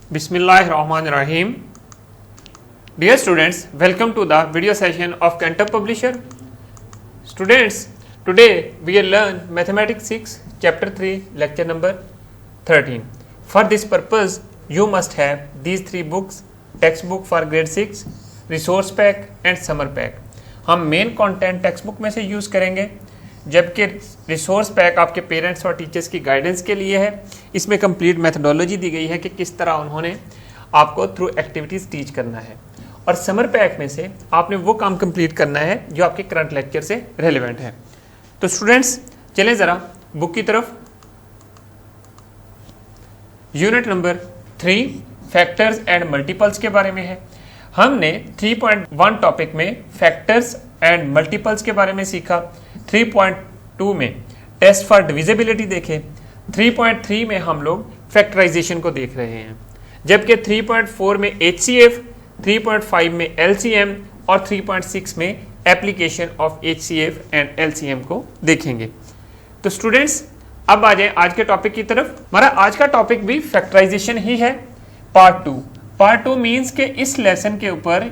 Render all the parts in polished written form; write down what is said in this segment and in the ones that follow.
Bismillahirrahmanirrahim. Dear students, welcome to the video session of Cantor Publisher. Students, today we will learn Mathematics 6, Chapter 3, Lecture number 13. For this purpose, you must have these three books: textbook for grade 6, resource pack and summer pack. हम main content text book में से use करेंगे, जबकि resource pack आपके parents और teachers की guidance के लिए है। इसमें कंप्लीट मेथडोलॉजी दी गई है कि किस तरह उन्होंने आपको थ्रू एक्टिविटीज़ टीच करना है, और समर पैक में से आपने वो काम कंप्लीट करना है जो आपके करंट लेक्चर से रेलेवेंट है। तो स्टूडेंट्स, चलें ज़रा बुक की तरफ। Unit number 3 factors and multiples के बारे में है। हमने 3.1 टॉपिक में फैक्टर्स एंड मल्टीपल्स के बारे में सीखा। 3.2 में टेस्ट फॉर डिविजिबिलिटी देखे। 3.3 में हम लोग फैक्टराइजेशन को देख रहे हैं, जबकि 3.4 में HCF, 3.5 में LCM और 3.6 में application of HCF and LCM को देखेंगे। तो स्टूडेंट्स, अब आ जाए आज के टॉपिक की तरफ। हमारा आज का टॉपिक भी फैक्टराइजेशन ही है, पार्ट 2। पार्ट 2 मीन्स के इस लेसन के ऊपर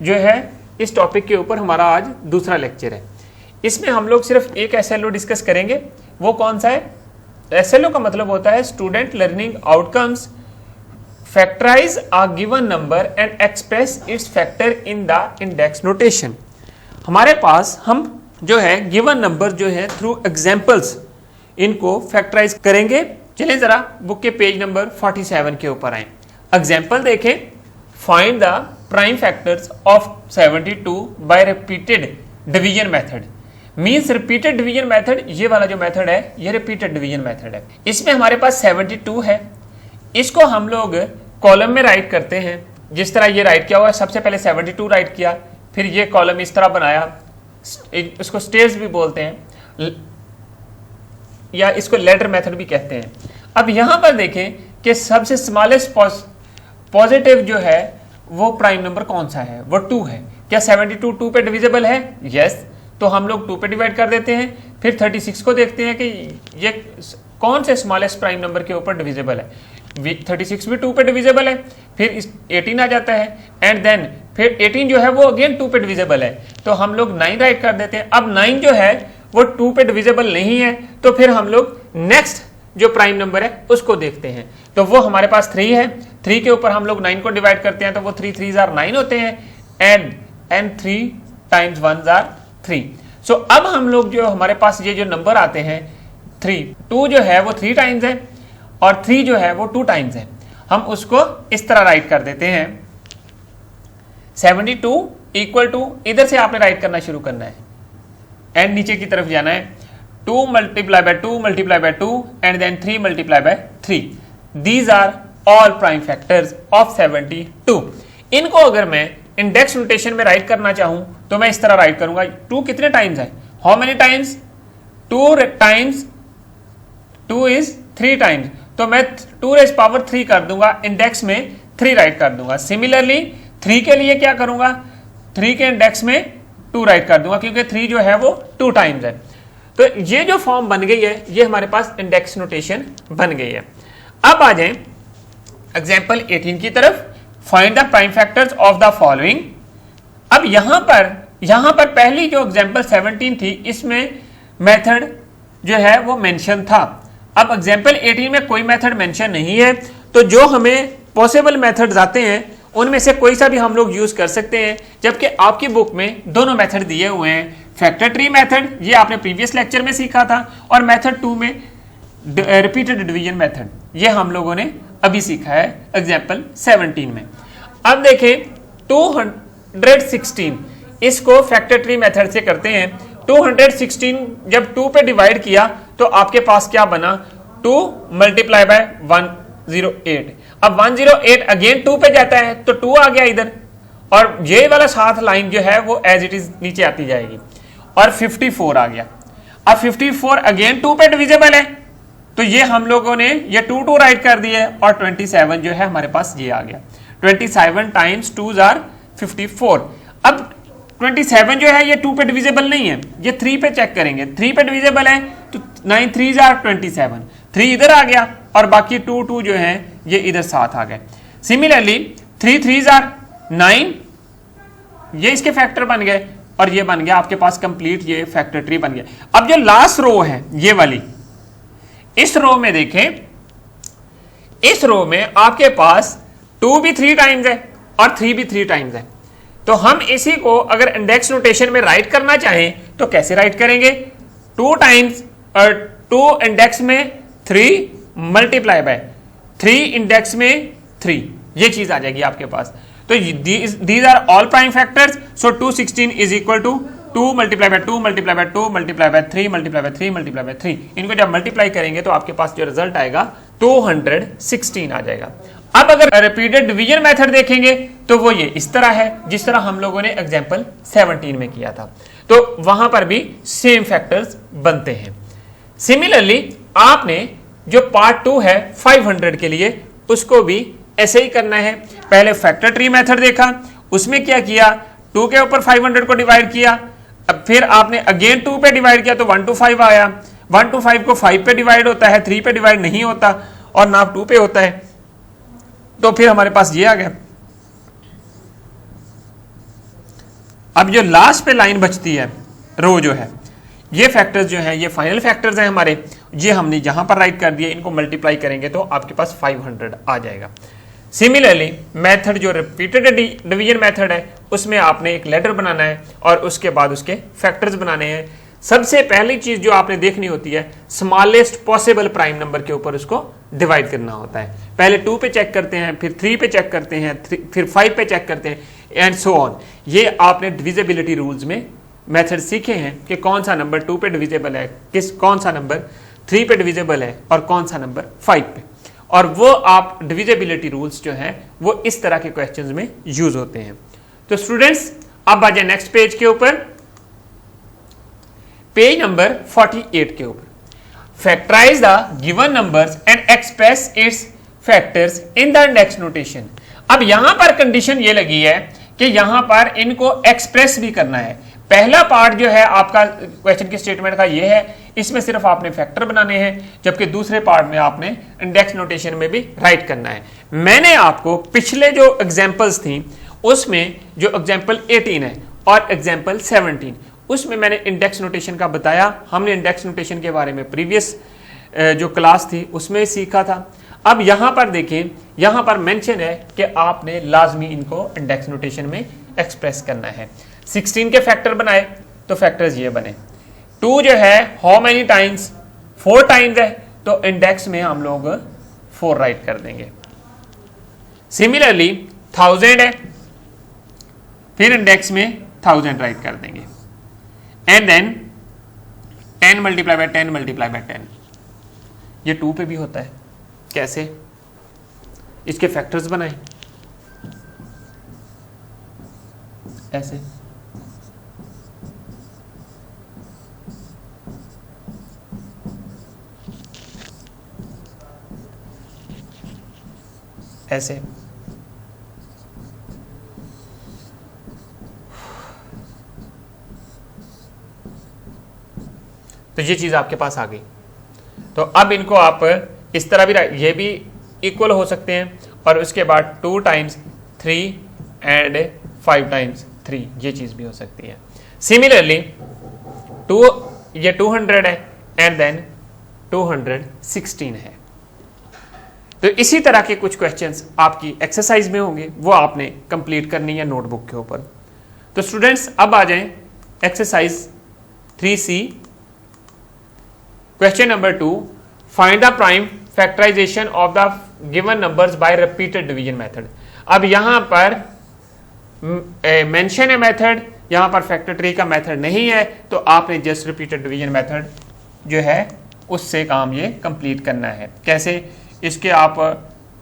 जो है, इस टॉपिक के ऊपर हमारा आज दूसरा लेक्चर है। इसमें हम लोग सिर्फ एक SLO डिस्कस करेंगे। वो कौन सा है? SLO का मतलब होता है student learning outcomes. Factorize a given number and express its factor in the index notation. हमारे पास हम जो है गिवन नंबर जो है थ्रू एग्जाम्पल्स इनको फैक्टराइज करेंगे। चलिए जरा बुक के पेज नंबर 47 के ऊपर आए। एग्जाम्पल देखें। Find the prime factors of 72 bye repeated division method. Means repeated division method, ये वाला जो मेथड है ये रिपीटेड डिवीजन मेथड है। इसमें हमारे पास 72 है। इसको हम लोग कॉलम में राइट करते हैं। जिस तरह ये राइट किया हुआ है, सबसे पहले 72 राइट किया, फिर ये कॉलम इस तरह बनाया। इसको स्टेज भी बोलते हैं या इसको लेडर मेथड भी कहते हैं। अब यहां पर देखें कि सबसे स्मॉलेस्ट पॉजिटिव जो है वो प्राइम नंबर कौन सा है? वो 2 है। क्या 72 2 पे डिविजिबल है? यस। तो हम लोग 2 पे डिवाइड कर देते हैं। फिर 36 को देखते हैं कि ये कौन से स्मॉलेस्ट प्राइम नंबर के ऊपर डिविजिबल है। 36 भी 2 पे डिविजिबल है। फिर 18 आ जाता है, एंड देन फिर 18 जो है वो अगेन 2 पे डिविजिबल है। तो हम लोग 9 राइट कर देते हैं। अब 9 जो है वो 2 पे डिविजिबल नहीं है, तो फिर हम लोग नेक्स्ट जो प्राइम नंबर है उसको देखते हैं। तो वो हमारे पास 3 है। 3 के ऊपर हम लोग 9 को डिवाइड करते हैं, तो वो 3 3s are 9 होते हैं, एंड 3 टाइम्स 1s are 3। सो अब हम लोग जो हमारे पास ये जो नंबर आते हैं 2 जो है वो 3 टाइम्स है, और 3 जो है वो 2 टाइम्स है। हम उसको इस तरह राइट कर देते हैं। 72 इक्वल टू, इधर से आपने राइट करना शुरू करना है एंड नीचे की तरफ जाना है। 2 multiply by 2 multiply by 2 and then 3 multiply by 3. These are all prime factors of 72. इनको अगर मैं इंडेक्स नोटेशन में राइट करना चाहूं तो मैं इस तरह राइट करूंगा। 2 कितने टाइम्स है? How many times? 2 times 2 is 3 times, तो मैं 2 रेज़ पावर 3 कर दूंगा, इंडेक्स में 3 राइट कर दूंगा। सिमिलरली 3 के लिए क्या करूंगा? 3 के इंडेक्स में 2 राइट कर दूंगा, क्योंकि 3 जो है वो 2 टाइम्स है। तो ये जो फॉर्म बन गई है, ये हमारे पास इंडेक्स नोटेशन बन गई है। अब आ जाएं एग्जांपल 18 की तरफ। Find the prime factors of the following. अब यहां पर पहली जो एग्जांपल 17 थी, इसमें मेथड जो है वो मेंशन था। अब एग्जांपल 18 में कोई मेथड मेंशन नहीं है, तो जो हमें पॉसिबल मेथड्स आते हैं उनमें से कोई सा भी हम लोग यूज कर सकते हैं। जबकि आपकी बुक में दोनों मेथड दिए हुए हैं। फैक्टर ट्री मेथड, ये आपने प्रीवियस लेक्चर में सीखा था, और मेथड 2 में रिपीटेड डिवीजन मेथड, ये हम लोगों ने अभी सीखा है एग्जांपल 17 में। अब देखें 216, इसको फैक्टर ट्री मेथड से करते हैं। 216 जब 2 पे डिवाइड किया तो आपके पास क्या बना? 2 मल्टीप्लाई बाय 108। अब 108 अगेन 2 पे जाता है, तो 2 आ गया इधर, और ये वाला साथ लाइन जो है वो एज इट इज नीचे आती जाएगी, और 54 आ गया। अब 54 अगेन 2 पे डिविजिबल है, तो ये हम लोगों ने ये 2 राइट कर दिए, और 27 जो है हमारे पास ये आ गया। 27 टाइम्स 2s are 54। अब 27 जो है ये 2 पे डिविजिबल नहीं है, ये 3 पे चेक करेंगे। 3 पे डिविजिबल है, तो 9 3s are 27। 3 इधर आ गया, और बाकी 2 जो है ये इधर 7 आ गए। सिमिलरली 3 3s आर 9, ये इसके फैक्टर बन गए और ये बन गया आपके पास कंप्लीट ये फैक्टर ट्री बन गया। अब जो लास्ट रो है ये वाली, इस रो में देखें, इस रो में आपके पास 2 भी 3 टाइम्स है और 3 भी 3 टाइम्स है। तो हम इसी को अगर इंडेक्स नोटेशन में राइट करना चाहें तो कैसे राइट करेंगे? 2 टाइम्स और 2 इंडेक्स में 3 मल्टीप्लाई बाय 3 इंडेक्स में 3, ये चीज आ जाएगी आपके पास। तो these are all prime factors, so 216 is equal to 2 multiply by 2 multiply by 2 multiply by 3 multiply by 3 multiply by 3। इनको जब मल्टीप्लाई करेंगे तो आपके पास जो रिजल्ट आएगा 216 आ जाएगा। अब अगर रिपीटेड डिवीजन मेथड देखेंगे तो वो ये इस तरह है जिस तरह हम लोगों ने एग्जांपल 17 में किया था, तो वहां पर भी सेम फैक्टर्स बनते हैं। सिमिलरली आपने जो पार्ट 2 है 500 के लिए, उसको भी ऐसे ही करना है। पहले फैक्टर ट्री मेथड देखा, उसमें क्या किया, 2 के ऊपर 500 को डिवाइड किया, अब फिर आपने अगेन 2 पे डिवाइड किया तो 1 to 5 आया। 1 to 5 को 5 पे डिवाइड होता है, 3 पे डिवाइड नहीं होता और ना 2 पे होता है, तो फिर हमारे पास ये आ गया। अब जो लास्ट पे लाइन बचती है, रो जो है, ये फैक्टर्स जो हैं ये फाइनल फैक्टर्स हैं हमारे, ये हमने यहां पर राइट कर दिए, इनको मल्टीप्लाई करेंगे तो आपके पास 500 आ जाएगा। सिमिलरली मेथड जो रिपीटेड डिवीजन मेथड है उसमें आपने एक लेटर बनाना है और उसके बाद उसके फैक्टर्स बनाने हैं। सबसे पहली चीज जो आपने देखनी होती है, स्मॉलेस्ट पॉसिबल प्राइम नंबर के ऊपर उसको डिवाइड करना होता है। पहले 2 पे चेक करते हैं, फिर 3 पे चेक करते हैं, फिर 5 पे चेक करते हैं एंड सो ऑन। ये आपने डिविजिबिलिटी रूल्स में मेथड सीखे हैं कि कौन सा नंबर 2 पे डिविजिबल है, कौन सा नंबर 3 पे डिविजिबल है और कौन सा नंबर 5 पे, और वो आप डिविजिबिलिटी रूल्स जो हैं वो इस तरह के क्वेश्चंस में यूज होते हैं। तो स्टूडेंट्स अब आ जाए नेक्स्ट पेज के ऊपर, पेज नंबर 48 के ऊपर। Factorize the given numbers and express its factors in the index notation. अब यहां पर कंडीशन ये लगी है कि यहां पर इनको एक्सप्रेस भी करना है। पहला पार्ट जो है आपका क्वेश्चन की स्टेटमेंट का ये है, इसमें सिर्फ आपने फैक्टर बनाने हैं, जबकि दूसरे पार्ट में आपने इंडेक्स नोटेशन में भी राइट करना है। मैंने आपको पिछले जो एग्जांपल्स थी उसमें जो एग्जांपल 18 है और एग्जांपल 17, उसमें मैंने इंडेक्स नोटेशन का बताया। हमने इंडेक्स नोटेशन के बारे में प्रीवियस जो क्लास थी उसमें सीखा था। अब यहां पर देखें, यहां पर मेंशन है कि आपने लाजमी इनको इंडेक्स नोटेशन में एक्सप्रेस करना है। 16 के फैक्टर बनाए तो फैक्टर्स ये बने। 2 जो है हाउ मेनी टाइम्स, 4 टाइम्स है, तो इंडेक्स में हम लोग 4 राइट कर देंगे। सिमिलरली 1000 है, फिर इंडेक्स में 1000 राइट कर देंगे and then 10 multiply by 10 multiply by 10। ये 2 पे भी होता है, कैसे? इसके फैक्टर्स बनाए ऐसे, ऐसे, तो ये चीज आपके पास आ गई। तो अब इनको आप इस तरह भी, ये भी इक्वल हो सकते हैं और उसके बाद 2 टाइम्स 3 एंड 5 टाइम्स 3, ये चीज भी हो सकती है। सिमिलरली 2 ये 200 है एंड देन 216 है। तो इसी तरह के कुछ क्वेश्चंस आपकी एक्सरसाइज में होंगे, वो आपने कंप्लीट करनी है नोटबुक के ऊपर। तो स्टूडेंट्स अब आ जाएं exercise 3C, question number 2, find the prime factorization of the given numbers by repeated division method. अब यहां पर मेंशन है मेथड, यहां पर फैक्टर ट्री का मेथड नहीं है, तो आपने जस्ट रिपीटेड डिवीजन मेथड जो है उससे काम ये कंप्लीट करना है। कैसे? इसके आप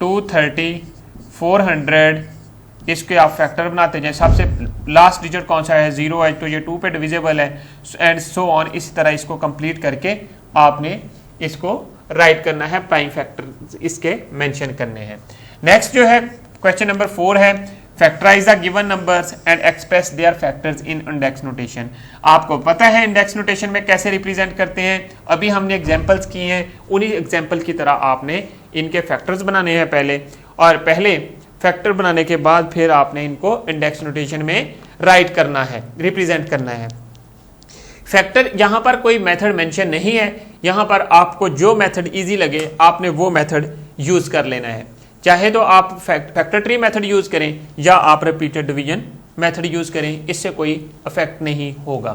230, 400, इसके आप फैक्टर बनाते जाएं। सबसे लास्ट डिजिट कौन सा है? 0 है, तो ये 2 पे डिविजिबल है एंड सो ऑन। इसी तरह इसको कंप्लीट करके आपने इसको राइट करना है, प्राइम फैक्टर इसके मेंशन करने हैं। नेक्स्ट जो है क्वेश्चन नंबर 4 है, factorize the given numbers and express their factors in index notation. आपको पता है इंडेक्स नोटेशन में कैसे रिप्रेजेंट करते हैं, अभी हमने एग्जांपल्स किए हैं, उन्हीं एग्जांपल की तरह आपने इनके फैक्टर्स बनाने हैं पहले, और पहले फैक्टर बनाने के बाद फिर आपने इनको इंडेक्स नोटेशन में राइट करना है, रिप्रेजेंट करना है। फैक्टर यहाँ पर कोई मेथड मेंशन नहीं है, यहाँ पर आपको जो मेथड इजी लगे आपने वो मेथड यूज कर लेना है। चाहे तो आप फैक्टर ट्री मेथड यूज करें या आप रिपीटेड डिवीजन मेथड यूज करें, इससे कोई इफेक्ट नहीं होगा।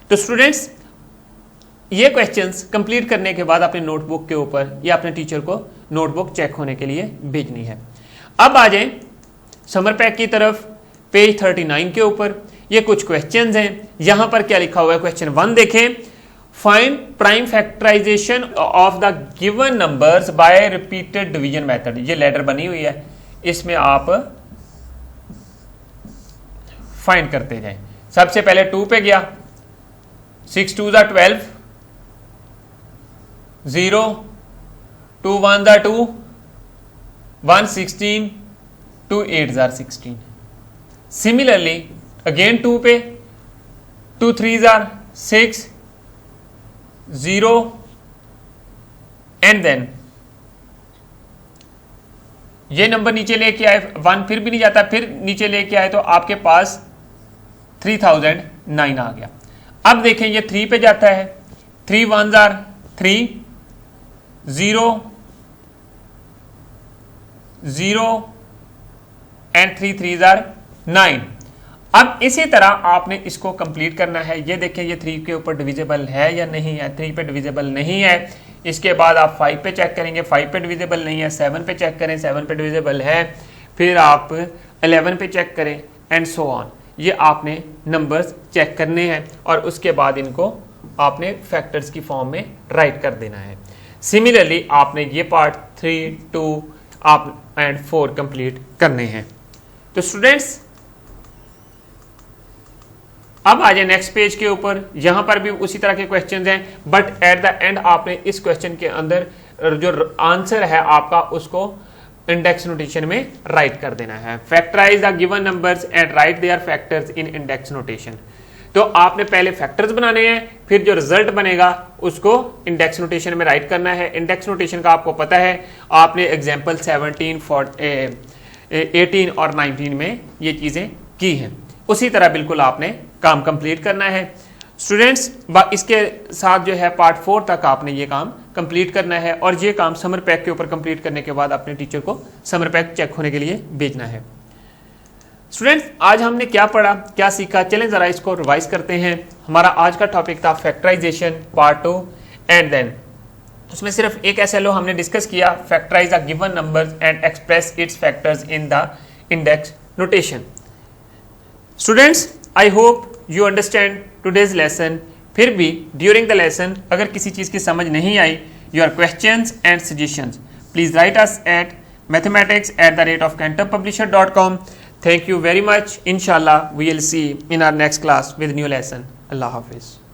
तो स्टूडेंट्स, ये क्वेश्चंस कंप्लीट करने के बाद अपने नोटबुक के ऊपर या अपने टीचर को नोटबुक चेक होने के लिए भेजनी है। अब आ जाए समर पैक की तरफ, पेज 39 के ऊपर ये कुछ क्वेश्चंस हैं। यहां पर क्या लिखा हुआ है, क्वेश्चन 1 देखें, find prime factorization of the given numbers by repeated division method. ये लेटर बनी हुई है, इसमें आप फाइंड करते जाएं। सबसे पहले 2 पे गया, 6 2 ज़ा 12, 0 2 1 ज़ा 2, 1 16, 2 8 ज़ा 16। सिमिलरली अगेन 2 पे, 2 3 ज़ा 6, 0 एंड देन ये नंबर नीचे लेके आए, 1 फिर भी नहीं जाता, फिर नीचे लेके आए तो आपके पास 3009 आ गया। अब देखें ये 3 पे जाता है, 3 1 ज़ा 3, 0 0 एंड 3 3 ज़ा 9। अब इसी तरह आपने इसको कंप्लीट करना है। ये देखें ये 3 के ऊपर डिविजिबल है या नहीं है, 3 पे डिविजिबल नहीं है। इसके बाद आप 5 पे चेक करेंगे, 5 पे डिविजिबल नहीं है, 7 पे चेक करें, 7 पे डिविजिबल है, फिर आप 11 पे चेक करें एंड सो ऑन। ये आपने नंबर्स चेक करने हैं और उसके बाद इनको आपने फैक्टर्स की फॉर्म में राइट कर देना है। सिमिलरली आपने ये पार्ट 3 2 आप एंड 4 कंप्लीट करने हैं। तो स्टूडेंट्स, अब आ जाए नेक्स्ट पेज के ऊपर। यहां पर भी उसी तरह के क्वेश्चंस हैं, बट एट द एंड आपने इस क्वेश्चन के अंदर जो आंसर है आपका उसको इंडेक्स नोटेशन में राइट कर देना है। Factorize the given numbers and write their factors in index notation. तो आपने पहले फैक्टर्स बनाने हैं, फिर जो रिजल्ट बनेगा उसको इंडेक्स नोटेशन में राइट करना है। इंडेक्स नोटेशन का आपको पता है, आपने एग्जाम्पल 17 18 और 19 में ये चीजें की हैं। उसी तरह बिल्कुल आपने काम कंप्लीट करना है। स्टूडेंट्स, इसके साथ जो है पार्ट 4 तक आपने ये काम कंप्लीट करना है और ये काम समर पैक के ऊपर कंप्लीट करने के बाद अपने टीचर को समर पैक चेक होने के लिए भेजना है। स्टूडेंट्स, आज हमने क्या पढ़ा, क्या सीखा, चलें जरा इसको रिवाइज करते हैं। हमारा आज का टॉपिक था फैक्टराइजेशन पार्ट 2 एंड देन उसमें सिर्फ एक SLO हमने डिस्कस किया, factorize the given numbers and express its factors in the index notation. Students, I hope you understand today's lesson. फिर भी ड्यूरिंग द लेसन अगर किसी चीज़ की समझ नहीं आई, your questions and suggestions please write us at mathematics@cantorpublisher.com. Thank you very much. Inshallah we will see in our next class with new lesson. Allah Hafiz.